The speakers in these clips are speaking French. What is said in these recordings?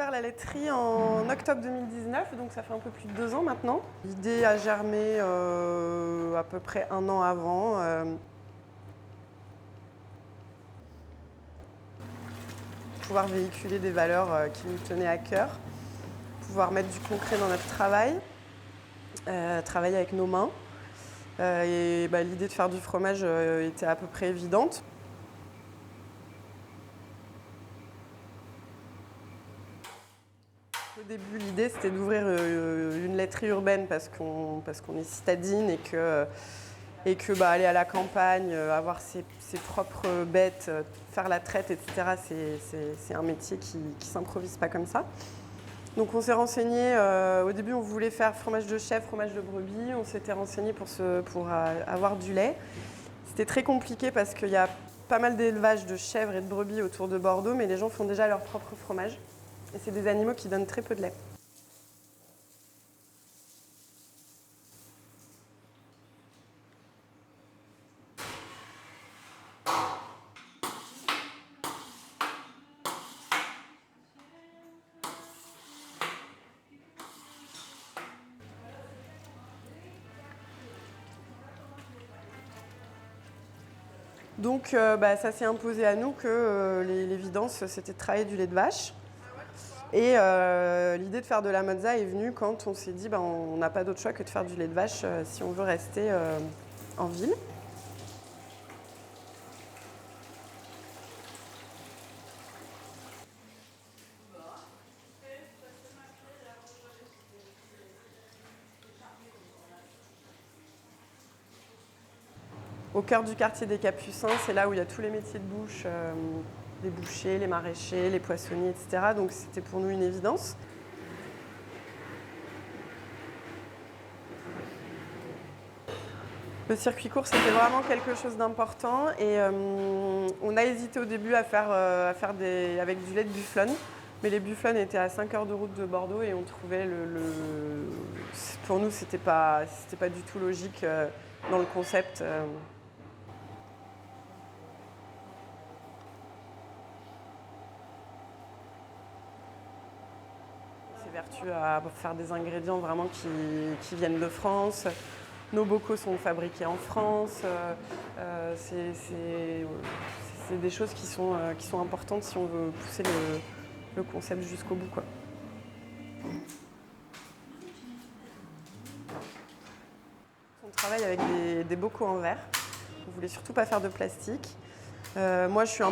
ouvert la laiterie en octobre 2019, donc ça fait un peu plus de 2 ans maintenant. L'idée a germé à peu près 1 an avant. Pouvoir véhiculer des valeurs qui nous tenaient à cœur, pouvoir mettre du concret dans notre travail, travailler avec nos mains. L'idée de faire du fromage était à peu près évidente. Au début, l'idée, c'était d'ouvrir une laiterie urbaine parce qu'on est citadine et que aller à la campagne, avoir ses propres bêtes, faire la traite, etc., c'est un métier qui ne s'improvise pas comme ça. Donc on s'est renseigné, au début on voulait faire fromage de chèvre, fromage de brebis, on s'était renseigné pour avoir du lait. C'était très compliqué parce qu'il y a pas mal d'élevages de chèvres et de brebis autour de Bordeaux, mais les gens font déjà leur propre fromage. Et c'est des animaux qui donnent très peu de lait. Donc ça s'est imposé à nous que l'évidence, c'était de travailler du lait de vache. Et l'idée de faire de la mozza est venue quand on s'est dit on n'a pas d'autre choix que de faire du lait de vache si on veut rester en ville. Au cœur du quartier des Capucins, c'est là où il y a tous les métiers de bouche, les bouchers, les maraîchers, les poissonniers, etc. Donc c'était pour nous une évidence. Le circuit court, c'était vraiment quelque chose d'important et on a hésité au début à faire avec du lait de bufflone. Mais les bufflones étaient à 5 heures de route de Bordeaux et on trouvait pour nous, c'était pas du tout logique dans le concept. C'est vertueux à faire des ingrédients vraiment qui viennent de France. Nos bocaux sont fabriqués en France. C'est des choses qui sont importantes si on veut pousser le concept jusqu'au bout, quoi. On travaille avec des bocaux en verre. On ne voulait surtout pas faire de plastique. Moi, je suis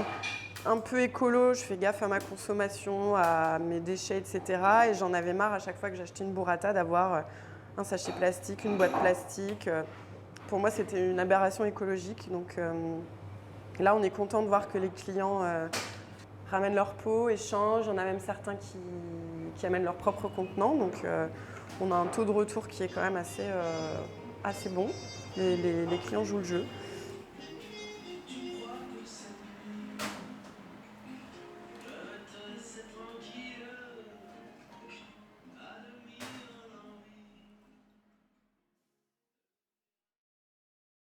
un peu écolo, je fais gaffe à ma consommation, à mes déchets, etc. Et j'en avais marre à chaque fois que j'achetais une burrata d'avoir un sachet plastique, une boîte plastique. Pour moi, c'était une aberration écologique. Donc là, on est content de voir que les clients ramènent leur pot, échangent. Il y en a même certains qui amènent leur propre contenant. Donc on a un taux de retour qui est quand même assez bon. Les clients jouent le jeu.